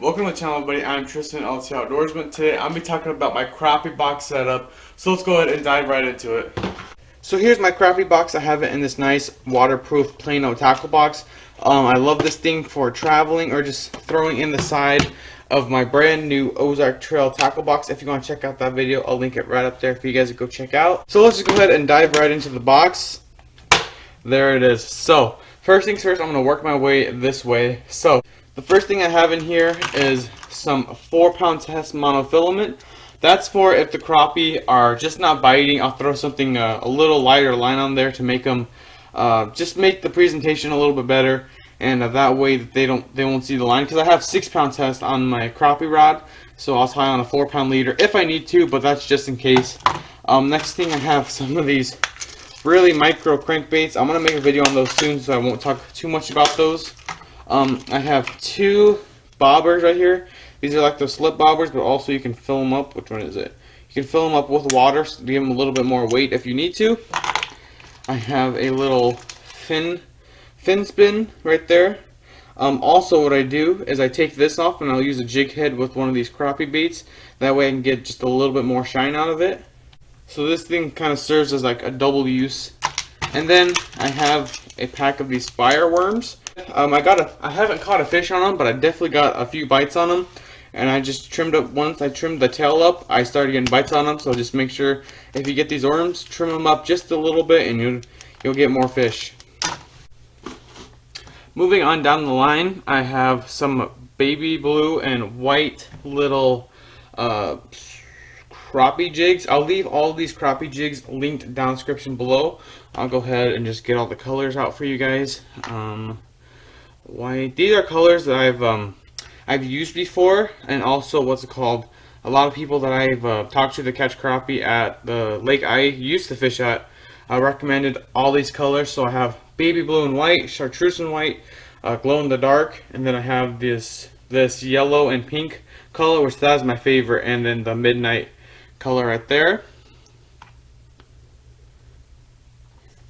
Welcome to the channel, everybody. I'm Tristan, ltoutdoorsmen. Today I'm going to be talking about my Crappie Box setup. So let's go ahead and dive right into it. So here's my Crappie Box. I have it in this nice waterproof Plano tackle box. I love this thing for traveling or just throwing in the side of my brand new Ozark Trail tackle box. If you want to check out that video, I'll link it right up there for you guys to go check out. So let's just go ahead and dive right into the box. There it is. So first things first, I'm going to work my way this way. So the first thing I have in here is some 4-pound test monofilament. That's for if the crappie are just not biting. I'll throw something a little lighter line on there to make them just make the presentation a little bit better, and that way that they won't see the line. Because I have 6-pound test on my crappie rod, so I'll tie on a 4-pound leader if I need to, but that's just in case. Next thing, I have some of these really micro crankbaits. I'm gonna make a video on those soon, so I won't talk too much about those. I have 2 bobbers right here. These are like those slip bobbers, but also you can fill them up. Which one is it? You can fill them up with water to give them a little bit more weight if you need to. I have a little fin spin right there. Also what I do is I take this off and I'll use a jig head with one of these crappie baits. That way I can get just a little bit more shine out of it. So this thing kind of serves as like a double use. And then I have a pack of these fireworms. I haven't caught a fish on them, but I definitely got a few bites on them. And I just trimmed up, once I trimmed the tail up, I started getting bites on them. So just make sure if you get these worms, trim them up just a little bit and you'll get more fish. Moving on down the line, I have some baby blue and white little crappie jigs. I'll leave all these crappie jigs linked down in the description below. I'll go ahead and just get all the colors out for you guys. White. These are colors that I've used before, and also what's it called? A lot of people that I've talked to catch crappie at the lake I used to fish at, I recommended all these colors. So I have baby blue and white, chartreuse and white, glow in the dark, and then I have this yellow and pink color, which that's my favorite, and then the midnight color right there.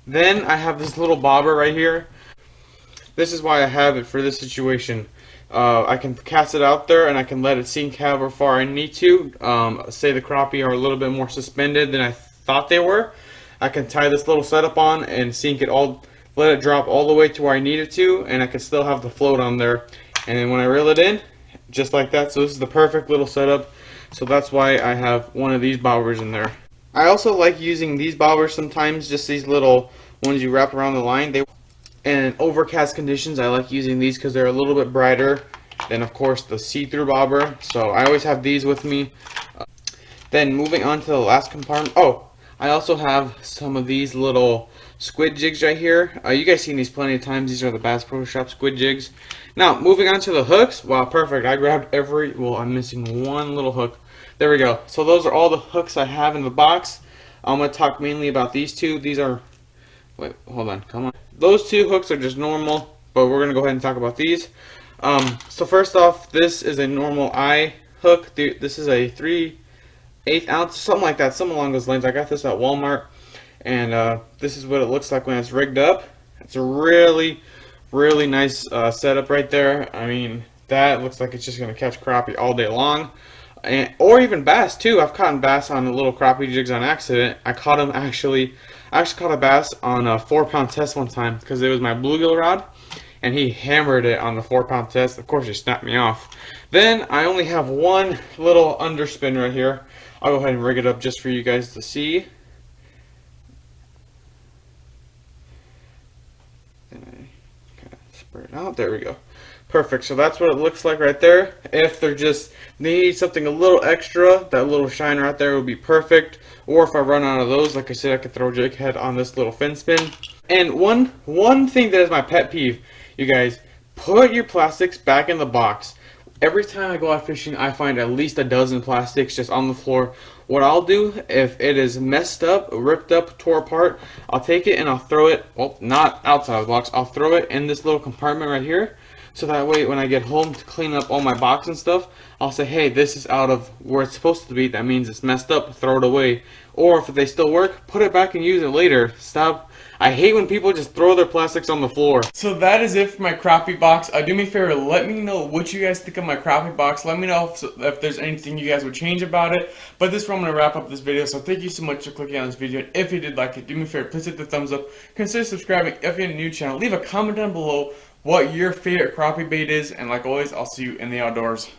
Then I have this little bobber right here. This is why I have it for this situation. I can cast it out there and I can let it sink however far I need to. Say the crappie are a little bit more suspended than I thought they were. I can tie this little setup on and sink it all, let it drop all the way to where I need it to, and I can still have the float on there. And then when I reel it in, just like that. So this is the perfect little setup. So that's why I have one of these bobbers in there. I also like using these bobbers sometimes, just these little ones you wrap around the line. In overcast conditions, I like using these because they're a little bit brighter than, of course, the see-through bobber. So I always have these with me. Then moving on to the last compartment. Oh, I also have some of these little squid jigs right here. You guys seen these plenty of times. These are the Bass Pro Shop squid jigs. Now, moving on to the hooks. Wow, perfect. I grabbed well, I'm missing one little hook. There we go. So those are all the hooks I have in the box. I'm going to talk mainly about these two. These are, wait, hold on, come on. Those 2 hooks are just normal, but we're going to go ahead and talk about these. So first off, this is a normal eye hook. This is a 3/8 ounce, something like that, something along those lines. I got this at Walmart, and this is what it looks like when it's rigged up. It's a really nice setup right there. I mean, that looks like it's just going to catch crappie all day long. Or even bass too. I've caught bass on the little crappie jigs on accident. I actually caught a bass on a 4-pound test one time because it was my bluegill rod, and he hammered it on the 4-pound test. Of course, he snapped me off. Then I only have one little underspin right here. I'll go ahead and rig it up just for you guys to see. Then I kind of spread it out. There we go. Perfect. So that's what it looks like right there. If they need something a little extra, that little shine right there would be perfect. Or if I run out of those, like I said, I could throw a jig head on this little fin spin. And one thing that is my pet peeve, you guys, put your plastics back in the box. Every time I go out fishing, I find at least a dozen plastics just on the floor. What I'll do, if it is messed up, ripped up, tore apart, I'll take it and I'll throw it, well, not outside of the box, I'll throw it in this little compartment right here. So that way when I get home to clean up all my box and stuff, I'll say, hey, this is out of where it's supposed to be. That means it's messed up, throw it away. Or if they still work, put it back and use it later. I hate when people just throw their plastics on the floor. So that is it for my crappie box. Do me a favor, let me know what you guys think of my crappie box. Let me know if there's anything you guys would change about it. But this is where I'm going to wrap up this video. So thank you so much for clicking on this video. And if you did like it, do me a favor, please hit the thumbs up. Consider subscribing if you're in a new channel. Leave a comment down below what your favorite crappie bait is. And like always, I'll see you in the outdoors.